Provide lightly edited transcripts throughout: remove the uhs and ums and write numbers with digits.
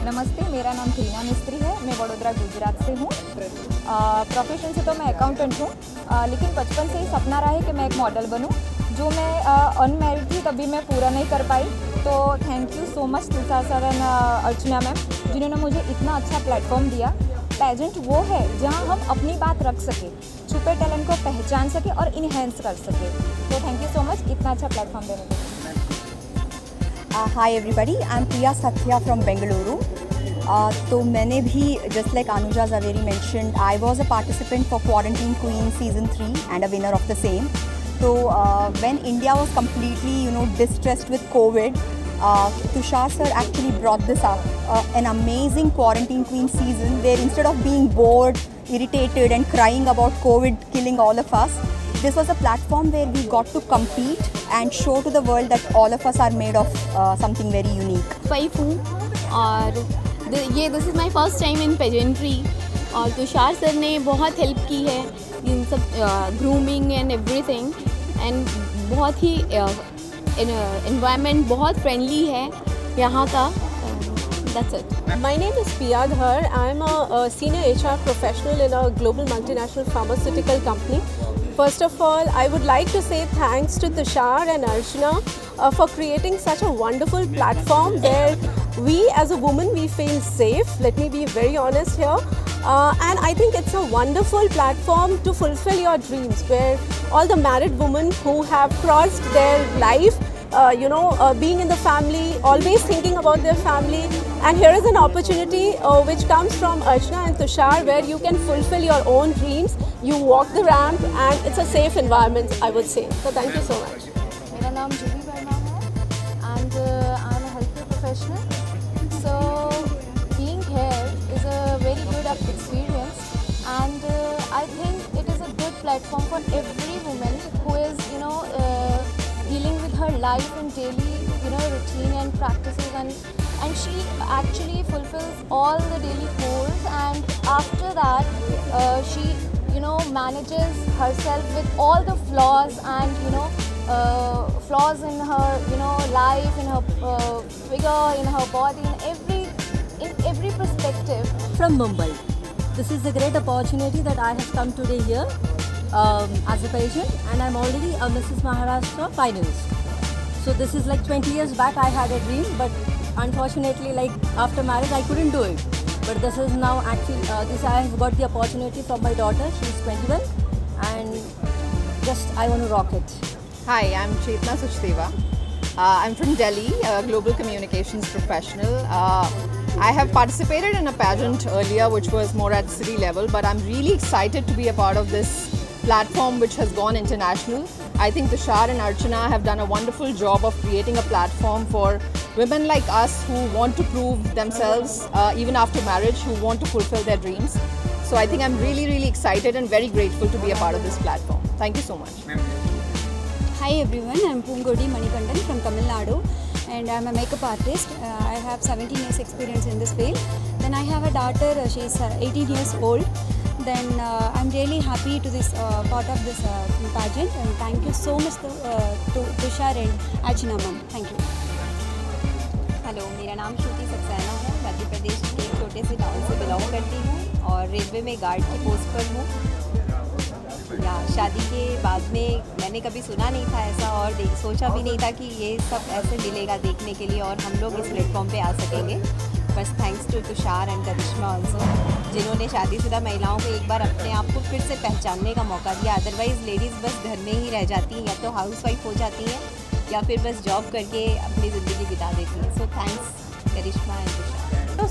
नमस्ते, मेरा नाम रीना मिस्त्री है। मैं वडोदरा गुजरात से हूँ। प्रोफेशन से तो मैं अकाउंटेंट हूँ, लेकिन बचपन से ही सपना रहा है कि मैं एक मॉडल बनूँ। जो मैं अनमैरिड थी तभी मैं पूरा नहीं कर पाई। तो thank you so much Tushar sir and Archana ma'am, जिन्होंने मुझे इतना अच्छा प्लेटफॉर्म दिया। पेजेंट वो है जहाँ हम अपनी बात रख सके, छुपे टैलेंट को पहचान सके और इन्हेंस कर सके। तो थैंक यू सो मच इतना अच्छा प्लेटफॉर्म देने के लिए। Hi everybody, I'm Priya Sathya from Bengaluru. तो मैंने भी just like Anuja Zaveri mentioned, I was a participant for Quarantine Queen season 3 and a winner of the same. So when India was completely distressed with COVID, Tushar sir actually brought this up, an amazing Quarantine Queen season where instead of being bored, irritated and crying about COVID killing all of us, this was a platform where we got to compete and show to the world that all of us are made of something very unique. Wife हूँ और this is my first time in pageantry, और Tushar sir ने बहुत help की है इन सब grooming and everything, and बहुत ही environment बहुत फ्रेंडली है यहाँ का। That's it. My name is Priya Dhar. I am a senior HR professional in a global multinational pharmaceutical company. First of all, I would like to say thanks to Tushar and Archana for creating such a wonderful platform where we as a woman, we feel safe. Let me be very honest here. And I think it's a wonderful platform to fulfill your dreams, where all the married women who have crossed their life, being in the family, always thinking about their family. And here is an opportunity which comes from Archana and Tushar, where you can fulfill your own dreams. You walk the ramp and it's a safe environment, I would say. So thank you so much. मेरा नाम जूही वर्मा है and I'm a healthcare professional. So being here is a very good experience, and I think it is a good platform for every woman who is dealing with her life and daily routine and practices, and she actually fulfills all the daily chores, and after that she manages herself with all the flaws and flaws in her life, in her figure, in her body, in every perspective. From Mumbai, this is a great opportunity that I have come today here as a patient, and I'm already a Mrs. Maharashtra finalist. So this is like 20 years back I had a dream, but unfortunately after marriage I couldn't do it. But this is now actually, I have got the opportunity from my daughter. She's 21 and just I want to rock it. Hi, I'm Chetna Suchdeva. I'm from Delhi, a global communications professional. I have participated in a pageant earlier which was more at city level, but I'm really excited to be a part of this platform which has gone international. I think Tushar and Archana have done a wonderful job of creating a platform for women like us who want to prove themselves even after marriage, who want to fulfill their dreams. So I think I'm really excited and very grateful to be a part of this platform. Thank you so much. Hi everyone, I'm Poongodi Manikandan from Tamil Nadu, and I'm a makeup artist. I have 17 years experience in this field. Then I have a daughter, she's 18 years old. Then I'm really happy to this part of this pageant, and thank you so much to Tushar and Archana ma'am. Thank you. Hello, मेरा नाम श्रुति सक्सेना है। मध्य प्रदेश के एक छोटे से town से belong करती हूँ और रेलवे में गार्ड की पोस्ट पर हूँ। शादी के बाद में मैंने कभी सुना नहीं था ऐसा, और सोचा भी नहीं था कि ये सब ऐसे मिलेगा देखने के लिए और हम लोग इस प्लेटफॉर्म पे आ सकेंगे। बस thanks to Tushar and Karishma also, जिन्होंने शादीशुदा महिलाओं को एक बार अपने आप को फिर से पहचानने का मौका दिया। अदरवाइज़ लेडीज़ बस घर में ही रह जाती हैं, या तो हाउसवाइफ हो जाती हैं या फिर बस जॉब करके अपनी ज़िंदगी बिता देती हैं। So thanks Karishma and Tushar.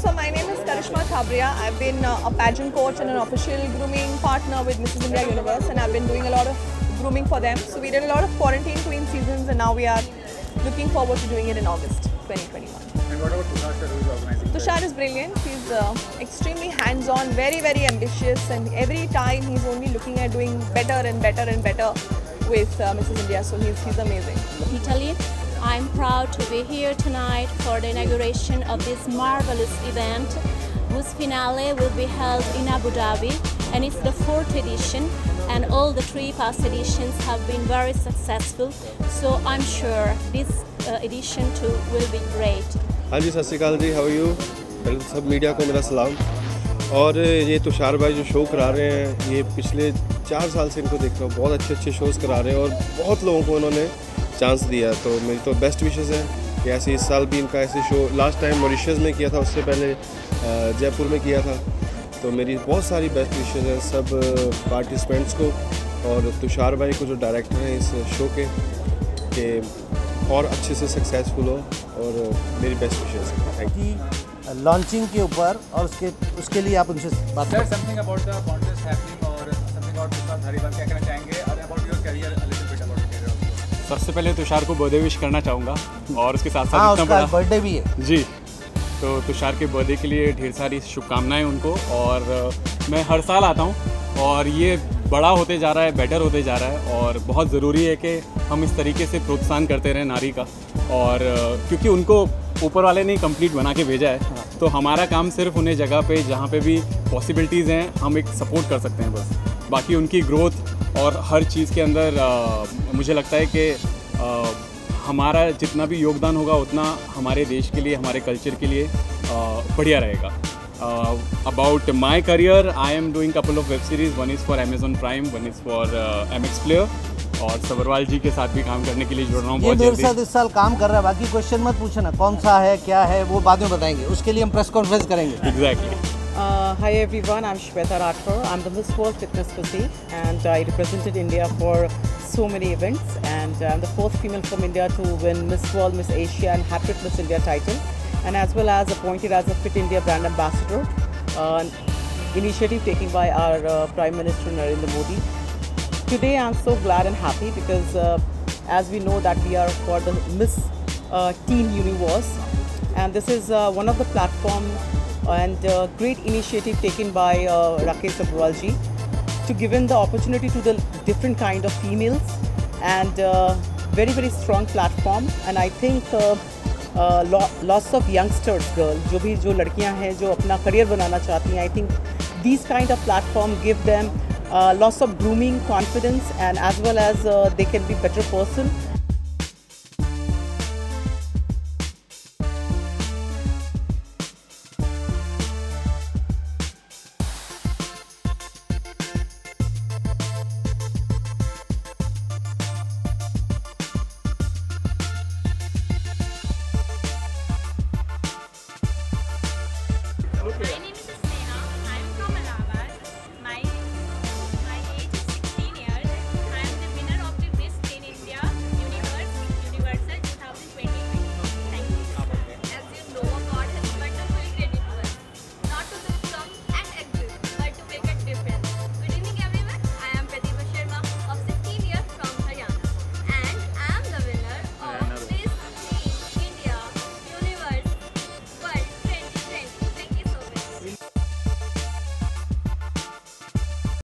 So my name is Karishma Thabria. I've been a pageant coach and an official grooming partner with Mrs. India Universe, and I've been doing a lot of grooming for them. So we did a lot of Quarantine Queen seasons, and now we are looking forward to doing it in August 2021. And what about Tushar sir, who is organizing? Tushar is brilliant. He's extremely hands-on, very ambitious, and every time he's only looking at doing better and better and better with Mrs. India. So he's amazing. Italy. I'm proud to be here tonight for the inauguration of this marvelous event, whose finale will be held in Abu Dhabi, and it's the 4th edition, and all the 3 past editions have been very successful, so I'm sure this edition too will be great. हाँ जी, सत श्री अकाल जी, how are you? पहले तो सब media को मेरा सलाम। और ये तुषार भाई जो शो करा रहे हैं, ये पिछले 4 साल से इनको देख रहा हूँ, बहुत अच्छे अच्छे शोज़ करा रहे हैं और बहुत लोगों को इन्होंने चांस दिया। तो मेरी तो बेस्ट विशेज़ है कि ऐसे इस साल भी इनका ऐसे शो, लास्ट टाइम मॉरिशस में किया था, उससे पहले जयपुर में किया था। तो मेरी बहुत सारी बेस्ट विशेज़ हैं सब पार्टिसिपेंट्स को और तुषार भाई को जो डायरेक्टर हैं इस शो के और अच्छे से सक्सेसफुल हो, और मेरी बेस्ट विशेज़ हैं। Thank you. लॉन्चिंग के ऊपर और उसके लिए आप उनसे बात करें। Something about the contest happening और समथिंग अबाउट तुषार धारीवाल, क्या कहना चाहेंगे और about your career, a little bit about your career. सबसे पहले तुषार को बर्थडे विश करना चाहूँगा और उसके साथ साथ इतना बड़ा बर्थडे भी है जी, तो तुषार के बर्थडे के लिए ढेर सारी शुभकामनाएं उनको। और मैं हर साल आता हूँ और ये बड़ा होते जा रहा है, बेटर होते जा रहा है, और बहुत ज़रूरी है कि हम इस तरीके से प्रोत्साहन करते रहें नारी का। और क्योंकि उनको ऊपर वाले ने कंप्लीट बना के भेजा है, तो हमारा काम सिर्फ उन्हें जगह पे जहाँ पे भी पॉसिबिलिटीज़ हैं हम एक सपोर्ट कर सकते हैं बस। बाकी उनकी ग्रोथ और हर चीज़ के अंदर मुझे लगता है कि हमारा जितना भी योगदान होगा उतना हमारे देश के लिए, हमारे कल्चर के लिए बढ़िया रहेगा। About my career, I am doing couple of web series. One is for Amazon Prime, one is for MX Player. और सबरवाल जी के साथ भी काम करने के लिए जुड़ रहा हूँ बहुत जल्दी। ये मेरे साथ इस साल काम कर रहा है, बाकी क्वेश्चन मत पूछना कौन सा है क्या है, वो बाद में बताएंगे, उसके लिए हम प्रेस कॉन्फ्रेंस करेंगे। Exactly. Hi everyone, I'm Shweta Rathore. I'm the Miss World Fitness Physique and I represented India for so many events, and I'm the first female from India to win Miss World, Miss Asia and Hat-trick Miss India title, and as well as appointed as a Fit India brand ambassador, initiative taken by our Prime Minister Narendra Modi. Today I'm so glad and happy because as we know that we are for the Miss Teen Universe, and this is one of the platform and great initiative taken by Rakesh Sabharwal ji to given the opportunity to the different kind of females, and very very strong platform. And I think lots of youngsters girl जो लड़कियां हैं जो अपना career बनाना चाहती हैं, I think these kind of platform give them lots of grooming confidence, and as well as they can be better person